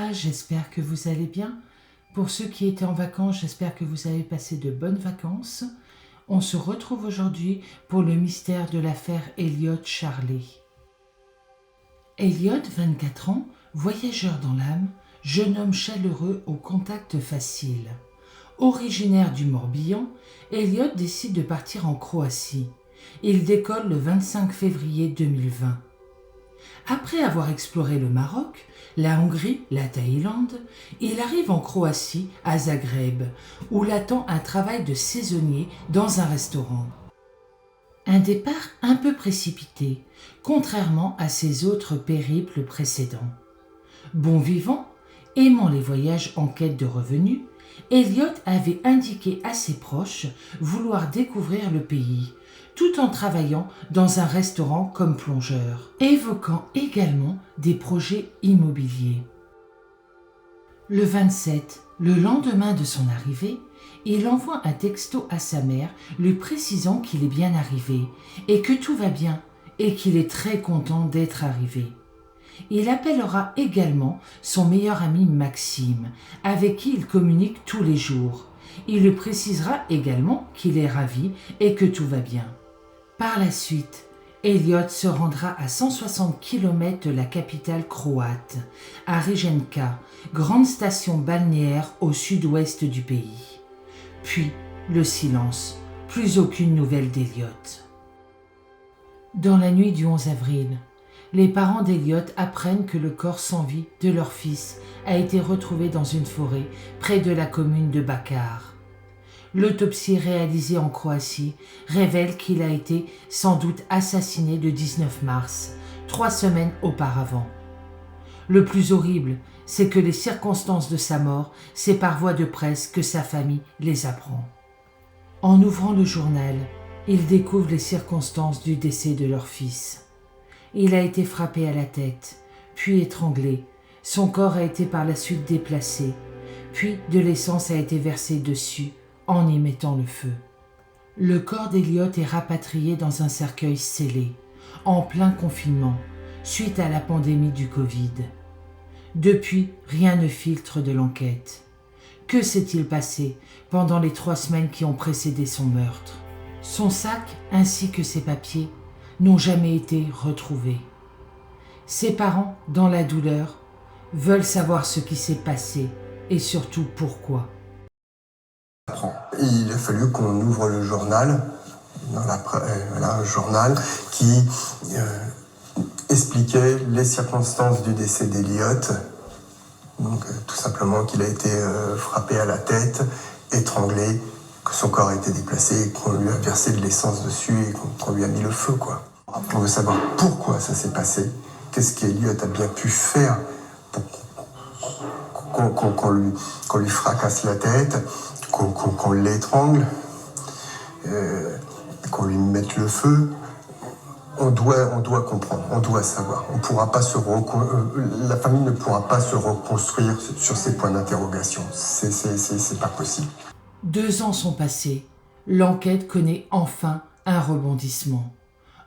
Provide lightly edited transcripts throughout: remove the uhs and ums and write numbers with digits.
va, j'espère que vous allez bien. Pour ceux qui étaient en vacances, j'espère que vous avez passé de bonnes vacances. On se retrouve aujourd'hui pour le mystère de l'affaire Elliot Charley. Elliot, 24 ans, voyageur dans l'âme, jeune homme chaleureux au contact facile. Originaire du Morbihan, Elliot décide de partir en Croatie. Il décolle le 25 février 2020. Après avoir exploré le Maroc, la Hongrie, la Thaïlande, il arrive en Croatie, à Zagreb, où l'attend un travail de saisonnier dans un restaurant. Un départ un peu précipité, contrairement à ses autres périples précédents. Bon vivant, aimant les voyages en quête de revenus, Elliot avait indiqué à ses proches vouloir découvrir le pays, tout en travaillant dans un restaurant comme plongeur, évoquant également des projets immobiliers. Le 27, le lendemain de son arrivée, il envoie un texto à sa mère lui précisant qu'il est bien arrivé et que tout va bien et qu'il est très content d'être arrivé. Il appellera également son meilleur ami Maxime, avec qui il communique tous les jours. Il lui précisera également qu'il est ravi et que tout va bien. Par la suite, Elliot se rendra à 160 km de la capitale croate, à Rijeka, grande station balnéaire au sud-ouest du pays. Puis, le silence, plus aucune nouvelle d'Elliot. Dans la nuit du 11 avril, les parents d'Elliot apprennent que le corps sans vie de leur fils a été retrouvé dans une forêt près de la commune de Bakar. L'autopsie réalisée en Croatie révèle qu'il a été sans doute assassiné le 19 mars, 3 semaines auparavant. Le plus horrible, c'est que les circonstances de sa mort, c'est par voie de presse que sa famille les apprend. En ouvrant le journal, ils découvrent les circonstances du décès de leur fils. Il a été frappé à la tête, puis étranglé. Son corps a été par la suite déplacé, puis de l'essence a été versée dessus en y mettant le feu. Le corps d'Elliot est rapatrié dans un cercueil scellé, en plein confinement, suite à la pandémie du Covid. Depuis, rien ne filtre de l'enquête. Que s'est-il passé pendant les 3 semaines qui ont précédé son meurtre? Son sac ainsi que ses papiers n'ont jamais été retrouvés. Ses parents, dans la douleur, veulent savoir ce qui s'est passé et surtout pourquoi. Il a fallu qu'on ouvre le journal, un journal qui expliquait les circonstances du décès d'Elliot. Donc tout simplement qu'il a été frappé à la tête, étranglé, que son corps a été déplacé, qu'on lui a versé de l'essence dessus et qu'on lui a mis le feu, quoi. On veut savoir pourquoi ça s'est passé, qu'est-ce qu'Elliot a bien pu faire pour qu'on lui fracasse la tête, qu'on l'étrangle, qu'on lui mette le feu. On doit comprendre, on doit savoir. On pourra pas la famille ne pourra pas se reconstruire sur ces points d'interrogation. C'est pas possible. 2 ans sont passés. L'enquête connaît enfin un rebondissement.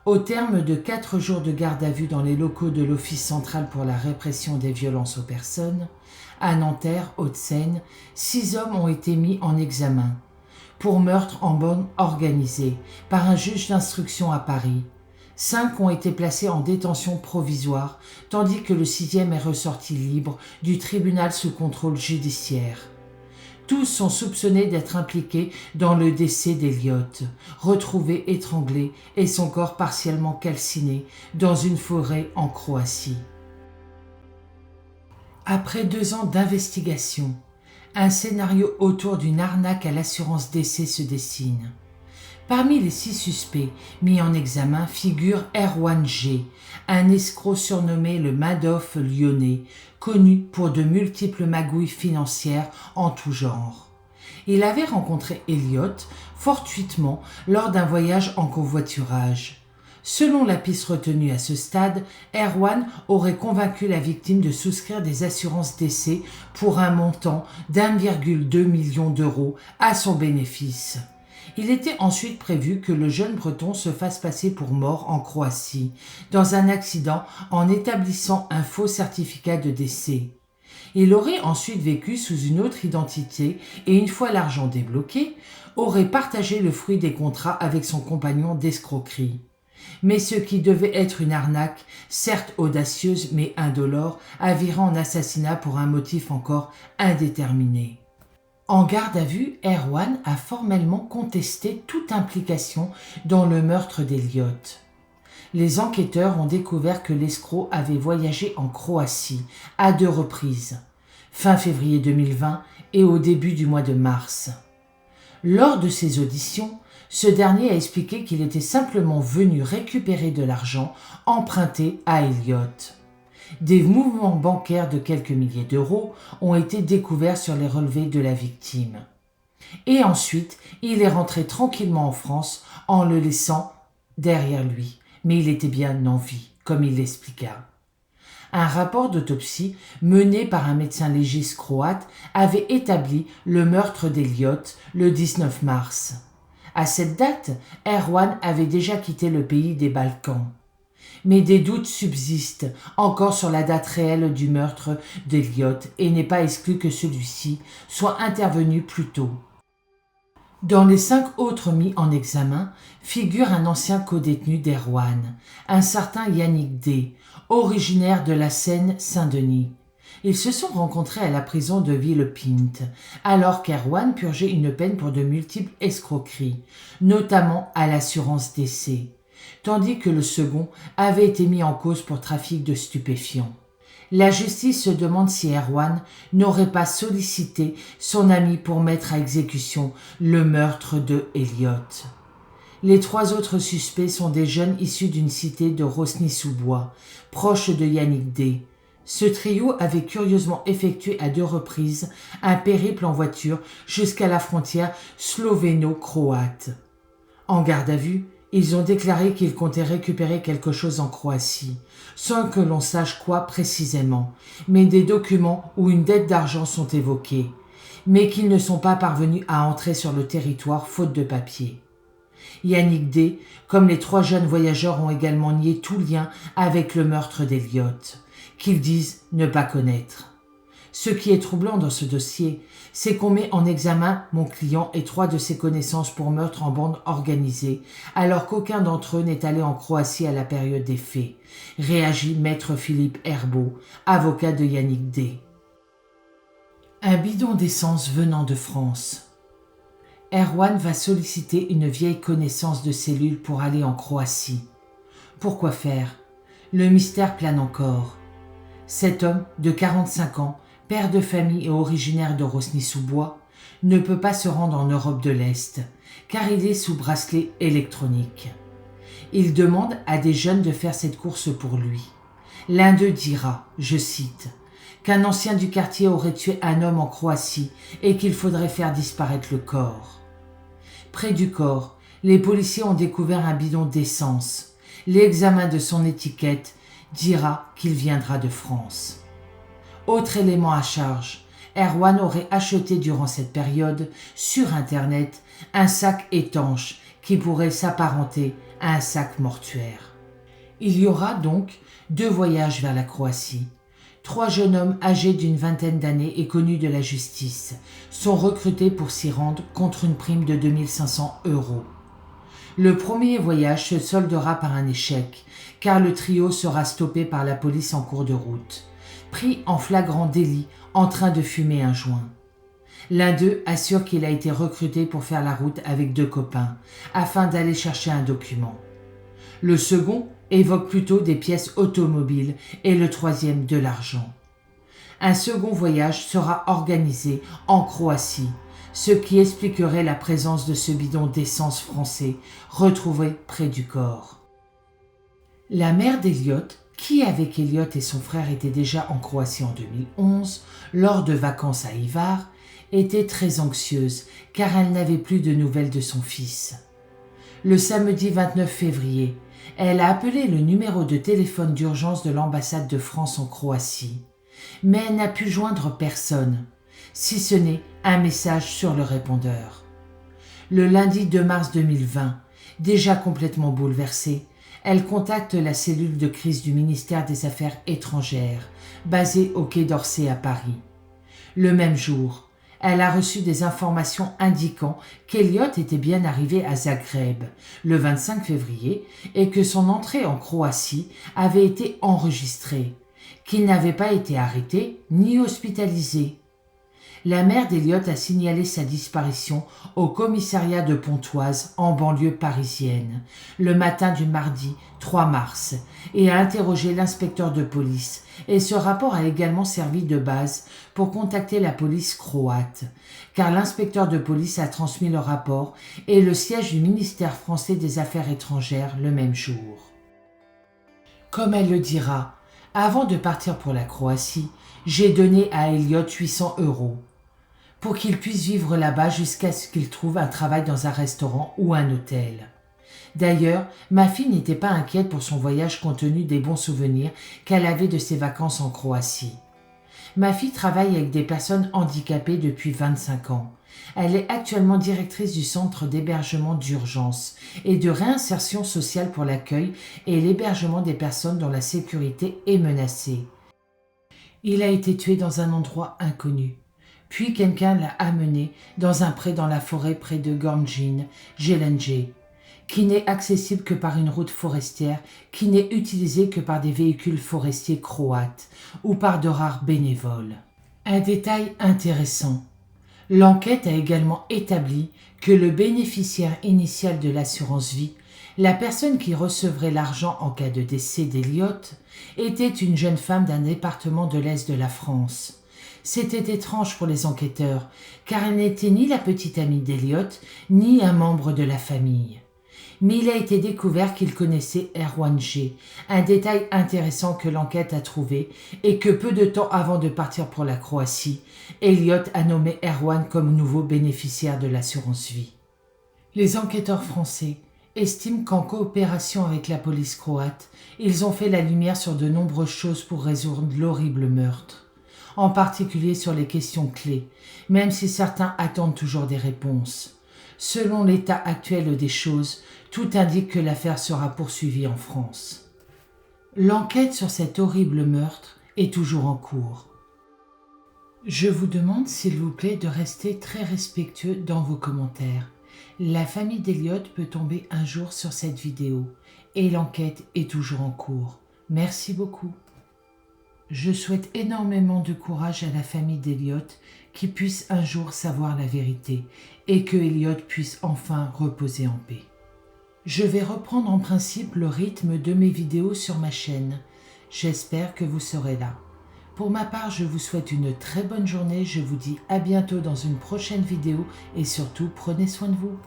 Au terme de 4 jours de garde à vue dans les locaux de l'Office central pour la répression des violences aux personnes, à Nanterre, Hauts-de-Seine, 6 hommes ont été mis en examen pour meurtre en bande organisée par un juge d'instruction à Paris. 5 ont été placés en détention provisoire, tandis que le 6e est ressorti libre du tribunal sous contrôle judiciaire. Tous sont soupçonnés d'être impliqués dans le décès d'Elliot, retrouvé étranglé et son corps partiellement calciné dans une forêt en Croatie. Après 2 ans d'investigation, un scénario autour d'une arnaque à l'assurance décès se dessine. Parmi les 6 suspects mis en examen figure Erwan G., un escroc surnommé le Madoff lyonnais, connu pour de multiples magouilles financières en tout genre. Il avait rencontré Elliot fortuitement lors d'un voyage en covoiturage. Selon la piste retenue à ce stade, Erwan aurait convaincu la victime de souscrire des assurances décès pour un montant d'1,2 million d'euros à son bénéfice. Il était ensuite prévu que le jeune Breton se fasse passer pour mort en Croatie, dans un accident en établissant un faux certificat de décès. Il aurait ensuite vécu sous une autre identité et une fois l'argent débloqué, aurait partagé le fruit des contrats avec son compagnon d'escroquerie. Mais ce qui devait être une arnaque, certes audacieuse mais indolore, a viré en assassinat pour un motif encore indéterminé. En garde à vue, Erwan a formellement contesté toute implication dans le meurtre d'Elliott. Les enquêteurs ont découvert que l'escroc avait voyagé en Croatie à 2 reprises, fin février 2020 et au début du mois de mars. Lors de ces auditions, ce dernier a expliqué qu'il était simplement venu récupérer de l'argent emprunté à Elliott. Des mouvements bancaires de quelques milliers d'euros ont été découverts sur les relevés de la victime. Et ensuite, il est rentré tranquillement en France en le laissant derrière lui. Mais il était bien en vie, comme il l'expliqua. Un rapport d'autopsie mené par un médecin légiste croate avait établi le meurtre d'Elliott le 19 mars. À cette date, Erwan avait déjà quitté le pays des Balkans. Mais des doutes subsistent encore sur la date réelle du meurtre d'Elliott et n'est pas exclu que celui-ci soit intervenu plus tôt. Dans les 5 autres mis en examen figure un ancien codétenu d'Erwan, un certain Yannick D., originaire de la Seine-Saint-Denis. Ils se sont rencontrés à la prison de Villepinte, alors qu'Erwan purgeait une peine pour de multiples escroqueries, notamment à l'assurance décès, tandis que le second avait été mis en cause pour trafic de stupéfiants. La justice se demande si Erwan n'aurait pas sollicité son ami pour mettre à exécution le meurtre de Elliott. Les 3 autres suspects sont des jeunes issus d'une cité de Rosny-sous-Bois, proche de Yannick D. Ce trio avait curieusement effectué à 2 reprises un périple en voiture jusqu'à la frontière slovéno-croate. En garde à vue, ils ont déclaré qu'ils comptaient récupérer quelque chose en Croatie, sans que l'on sache quoi précisément, mais des documents ou une dette d'argent sont évoqués, mais qu'ils ne sont pas parvenus à entrer sur le territoire faute de papier. Yannick D., comme les 3 jeunes voyageurs, ont également nié tout lien avec le meurtre d'Elliott, qu'ils disent ne pas connaître. Ce qui est troublant dans ce dossier, c'est qu'on met en examen mon client et 3 de ses connaissances pour meurtre en bande organisée, alors qu'aucun d'entre eux n'est allé en Croatie à la période des faits, réagit maître Philippe Herbeau, avocat de Yannick D. Un bidon d'essence venant de France. Erwan va solliciter une vieille connaissance de cellule pour aller en Croatie. Pourquoi faire? Le mystère plane encore. Cet homme, de 45 ans, père de famille et originaire de Rosny-sous-Bois, ne peut pas se rendre en Europe de l'Est, car il est sous bracelet électronique. Il demande à des jeunes de faire cette course pour lui. L'un d'eux dira, je cite, qu'un ancien du quartier aurait tué un homme en Croatie et qu'il faudrait faire disparaître le corps. Près du corps, les policiers ont découvert un bidon d'essence. L'examen de son étiquette dira qu'il viendra de France. Autre élément à charge, Erwan aurait acheté durant cette période, sur Internet, un sac étanche qui pourrait s'apparenter à un sac mortuaire. Il y aura donc 2 voyages vers la Croatie. 3 jeunes hommes âgés d'une vingtaine d'années et connus de la justice sont recrutés pour s'y rendre contre une prime de 2 500 €. Le premier voyage se soldera par un échec, car le trio sera stoppé par la police en cours de route, pris en flagrant délit en train de fumer un joint. L'un d'eux assure qu'il a été recruté pour faire la route avec 2 copains, afin d'aller chercher un document. Le second évoque plutôt des pièces automobiles et le troisième de l'argent. Un second voyage sera organisé en Croatie, ce qui expliquerait la présence de ce bidon d'essence français retrouvé près du corps. La mère d'Elliott, qui avec Elliott et son frère était déjà en Croatie en 2011, lors de vacances à Ivar, était très anxieuse car elle n'avait plus de nouvelles de son fils. Le samedi 29 février, elle a appelé le numéro de téléphone d'urgence de l'ambassade de France en Croatie, mais elle n'a pu joindre personne, si ce n'est un message sur le répondeur. Le lundi 2 mars 2020, déjà complètement bouleversée, Elle contacte la cellule de crise du ministère des Affaires étrangères, basée au Quai d'Orsay à Paris. Le même jour, elle a reçu des informations indiquant qu'Elliot était bien arrivé à Zagreb le 25 février et que son entrée en Croatie avait été enregistrée, qu'il n'avait pas été arrêté ni hospitalisé. La mère d'Elliot a signalé sa disparition au commissariat de Pontoise, en banlieue parisienne, le matin du mardi 3 mars, et a interrogé l'inspecteur de police. Et ce rapport a également servi de base pour contacter la police croate, car l'inspecteur de police a transmis le rapport et le siège du ministère français des Affaires étrangères le même jour. Comme elle le dira, avant de partir pour la Croatie, j'ai donné à Elliot 800 € pour qu'il puisse vivre là-bas jusqu'à ce qu'il trouve un travail dans un restaurant ou un hôtel. D'ailleurs, ma fille n'était pas inquiète pour son voyage compte tenu des bons souvenirs qu'elle avait de ses vacances en Croatie. Ma fille travaille avec des personnes handicapées depuis 25 ans. Elle est actuellement directrice du centre d'hébergement d'urgence et de réinsertion sociale pour l'accueil et l'hébergement des personnes dont la sécurité est menacée. Il a été tué dans un endroit inconnu. Puis quelqu'un l'a amené dans un pré dans la forêt près de Gornjin, Jelenje, qui n'est accessible que par une route forestière, qui n'est utilisée que par des véhicules forestiers croates ou par de rares bénévoles. Un détail intéressant. L'enquête a également établi que le bénéficiaire initial de l'assurance vie, la personne qui recevrait l'argent en cas de décès d'Elliot, était une jeune femme d'un département de l'Est de la France. C'était étrange pour les enquêteurs, car elle n'était ni la petite amie d'Elliot, ni un membre de la famille. Mais il a été découvert qu'il connaissait Erwan G, un détail intéressant que l'enquête a trouvé et que peu de temps avant de partir pour la Croatie, Elliot a nommé Erwan comme nouveau bénéficiaire de l'assurance vie. Les enquêteurs français estiment qu'en coopération avec la police croate, ils ont fait la lumière sur de nombreuses choses pour résoudre l'horrible meurtre, en particulier sur les questions clés, même si certains attendent toujours des réponses. Selon l'état actuel des choses, tout indique que l'affaire sera poursuivie en France. L'enquête sur cet horrible meurtre est toujours en cours. Je vous demande s'il vous plaît de rester très respectueux dans vos commentaires. La famille d'Elliot peut tomber un jour sur cette vidéo et l'enquête est toujours en cours. Merci beaucoup. Je souhaite énormément de courage à la famille d'Elliot qui puisse un jour savoir la vérité et que Elliot puisse enfin reposer en paix. Je vais reprendre en principe le rythme de mes vidéos sur ma chaîne. J'espère que vous serez là. Pour ma part, je vous souhaite une très bonne journée. Je vous dis à bientôt dans une prochaine vidéo et surtout, prenez soin de vous.